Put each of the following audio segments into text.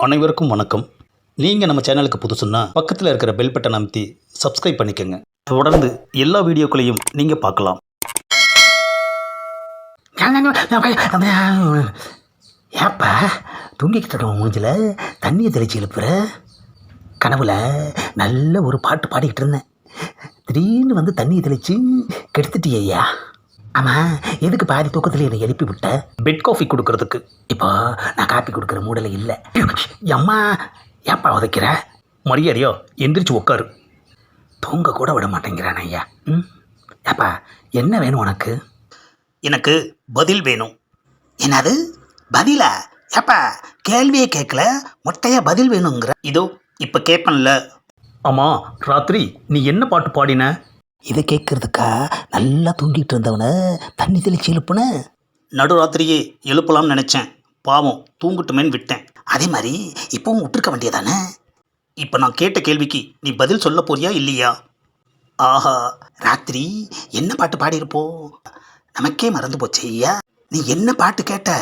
அனைவருக்கும் வணக்கம். நீங்கள் நம்ம சேனலுக்கு புதுசுன்னா பக்கத்தில் இருக்கிற பெல் பட்டன் அமைத்தி சப்ஸ்கிரைப் பண்ணிக்கோங்க. தொடர்ந்து எல்லா வீடியோக்களையும் நீங்கள் பார்க்கலாம். ஏப்பா தூங்கிக்கிட்டு இருக்க மூஞ்சில் தண்ணியை தெளிச்சு எழுப்புற. கனவுல நல்ல ஒரு பாட்டு பாடிக்கிட்டு இருந்தேன். திடீர்னு வந்து தண்ணியை தெளித்து கெடுத்துட்டியா? ஆமாம், எதுக்கு பாதி தூக்கத்தில் என்னை எழுப்பி விட்ட? பெட் காஃபி கொடுக்கறதுக்கு. இப்போ நான் காப்பி கொடுக்குற மூடலை இல்லை. அம்மா ஏப்பா உதைக்கிற? மரியாதையா எந்திரிச்சு உட்காரு. தூங்க கூட விட மாட்டேங்கிறான் ஐயா. ஏப்பா என்ன வேணும் உனக்கு? எனக்கு பதில் வேணும். என்னது பதிலா? ஏப்பா கேள்வியே கேட்கல, மொட்டையா பதில் வேணுங்கிற. இதோ இப்போ கேட்பேன்ல. ஆமாம், ராத்திரி நீ என்ன பாட்டு பாடின? இதை கேட்கறதுக்கா நல்லா தூங்கிட்டு இருந்தவனை தண்ணி தெளிச்சு எழுப்புன? நடுராத்திரியே எழுப்பலாம்னு நினச்சேன். பாவம் தூங்கட்டுமேன்னு விட்டேன். அதே மாதிரி இப்போவும் விட்டுருக்க வேண்டியதானே? இப்போ நான் கேட்ட கேள்விக்கு நீ பதில் சொல்ல போறியா இல்லையா? ஆஹா, ராத்திரி என்ன பாட்டு பாடியிருப்போ? நமக்கே மறந்து போச்சு ஐயா. நீ என்ன பாட்டு கேட்ட?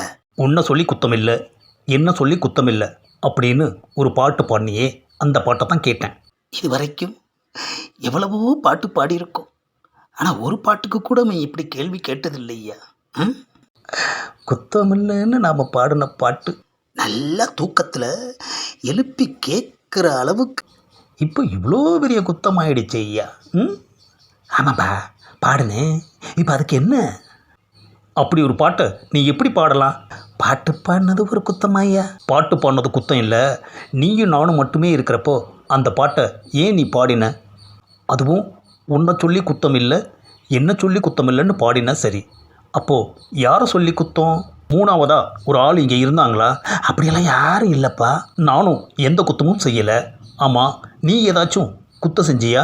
உன்னை சொல்லி குத்தமில்லை, என்ன சொல்லி குத்தமில்லை அப்படின்னு ஒரு பாட்டு பாடினியே, அந்த பாட்டை தான் கேட்டேன். இது வரைக்கும் எவ்வளவோ பாட்டு பாடியிருக்கோம், ஆனால் ஒரு பாட்டுக்கு கூட நீ இப்படி கேள்வி கேட்டதில்லையா? குத்தமில்லைன்னு நாம் பாடின பாட்டு நல்லா தூக்கத்தில் எழுப்பி கேட்குற அளவுக்கு இப்போ இவ்வளோ பெரிய குத்தமாயிடுச்சு ஐயா. ஆமாப்பா பாடுனேன். இப்போ அதுக்கு என்ன? அப்படி ஒரு பாட்டை நீ எப்படி பாடலாம்? பாட்டு பாடினது ஒரு குத்தமாய்யா? பாட்டு பாடினது குத்தம் இல்லை. நீயும் நானும் மட்டுமே இருக்கிறப்போ அந்த பாட்டை ஏன் நீ பாடின? அதுவும் உன்னை சொல்லி குத்தம் இல்லை, என்ன சொல்லி குத்தம் இல்லைன்னு பாடின. சரி, அப்போது யாரை சொல்லி குத்தம்? மூணாவதா ஒரு ஆள் இங்கே இருந்தாங்களா? அப்படியெல்லாம் யாரும் இல்லைப்பா. நானும் எந்த குத்தமும் செய்யலை. ஆமாம், நீ ஏதாச்சும் குத்தம் செஞ்சியா?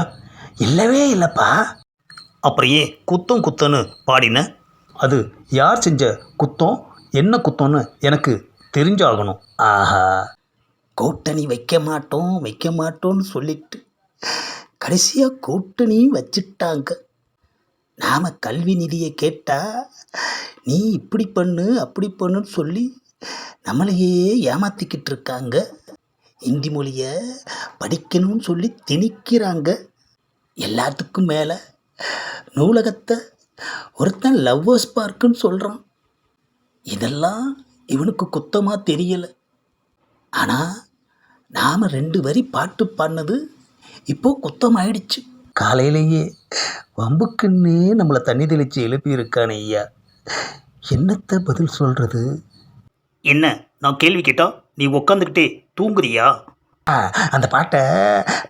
இல்லவே இல்லைப்பா. அப்புறம் ஏன் குத்தம் குத்தன்னு பாடின? அது யார் செஞ்ச குத்தம், என்ன குத்தம்னு எனக்கு தெரிஞ்சாகணும். ஆஹா, கூட்டணி வைக்க மாட்டோம்னு சொல்லிட்டு கடைசியாக கூட்டணி வச்சுட்டாங்க. நாம் கல்வி நிதியை கேட்டால் நீ இப்படி பண்ணு அப்படி பண்ணுன்னு சொல்லி நம்மளையே ஏமாற்றிக்கிட்டு இருக்காங்க. ஹிந்தி மொழியை படிக்கணும்னு சொல்லி திணிக்கிறாங்க. எல்லாத்துக்கும் மேலே நூலகத்தை ஒருத்தன் லவ்வர்ஸ் பார்க்குன்னு சொல்கிறான். இதெல்லாம் இவனுக்கு குத்தமாக தெரியலை. ஆனால் நாம் 2 வரி பாட்டு பாடினது இப்போது குத்தமாயிடுச்சு. காலையிலேயே வம்புக்குன்னே நம்மளை தண்ணி தெளித்து எழுப்பியிருக்கானே ஐயா. என்னத்தை பதில் சொல்கிறது? என்ன நான் கேள்வி கேட்டா நீ உக்காந்துக்கிட்டே தூங்குறியா? அந்த பாட்டை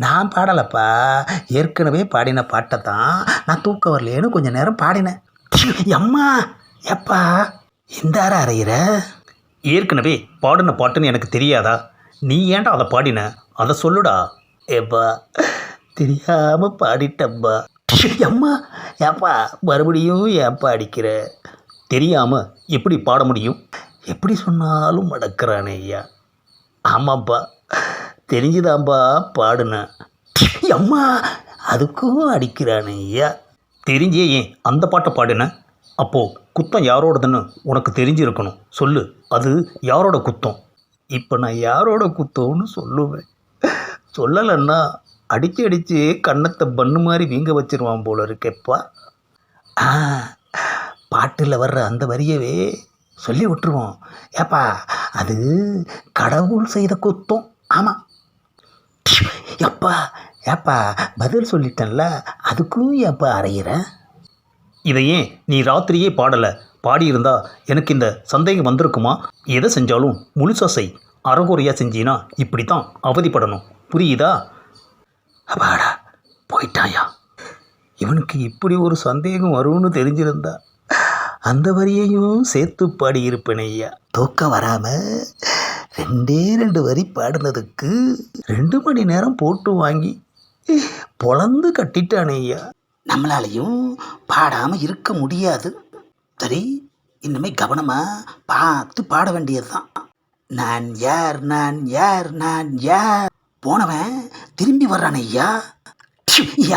நான் பாடலைப்பா, ஏற்கனவே பாடின பாட்டை தான் நான் தூக்க வரலேன்னு கொஞ்சம் நேரம் பாடினேன். அம்மா எப்பா இந்த அறையிற? ஏற்கனவே பாடின பாட்டுன்னு எனக்கு தெரியாதா? நீ ஏன்டா அதை பாடின, அதை சொல்லுடா. ஏப்பா தெரியாமல் பாடிட்டப்பா. அம்மா ஏப்பா மறுபடியும் ஏப்பா அடிக்கிற? தெரியாமல் எப்படி பாட முடியும்? எப்படி சொன்னாலும் மடக்கிறானே ஐயா. ஆமாப்பா, தெரிஞ்சுதான்ப்பா பாடுனேன். அம்மா அதுக்கும் அடிக்கிறானே ஐயா. தெரிஞ்சே ஏன் அந்த பாட்டை பாடின? அப்போது குத்தம் யாரோடதுன்னு உனக்கு தெரிஞ்சிருக்கணும். சொல்லு, அது யாரோட குத்தம்? இப்போ நான் யாரோட குத்தம்னு சொல்லுவேன். சொல்லலைன்னா அடித்து கன்னத்தை பண்ணு மாதிரி வீங்க வச்சிருவான் போல இருக்கேப்பா. பாட்டில் வர்ற அந்த வரியவே சொல்லி விட்டுருவோம். ஏப்பா அது கடவுள் செய்த குத்தம். ஆமாம். ஏப்பா பதில் சொல்லிட்டேன்ல, அதுக்கும் ஏப்பா அறையிற? இதை ஏன் நீ ராத்திரியே பாடலை? பாடியிருந்தா எனக்கு இந்த சந்தேகம் வந்திருக்குமா? எதை செஞ்சாலும் முழுசா செய். அறகுறையாக செஞ்சினா இப்படி தான் அவதிப்படணும். புரியுதா? அப்பாடா போயிட்டாயா. இவனுக்கு இப்படி ஒரு சந்தேகம் வரும்னு தெரிஞ்சிருந்தா அந்த வரியையும் சேர்த்து பாடியிருப்பேன் ஐயா. தூக்கம் வராமல் 2 வரி பாடினதுக்கு 2 மணி நேரம் போட்டு வாங்கி பொழந்து கட்டிட்டானே ஐயா. நம்மளாலையும் பாடாமல் இருக்க முடியாது. சரி, இனிமேல் கவனமாக பார்த்து பாட வேண்டியது தான். நான் யார் நான் யார் நான் யார். போனவன் திரும்பி வர்றான் ஐயா.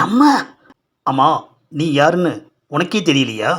அம்மா அம்மா, நீ யாருன்னு உனக்கே தெரியலையா?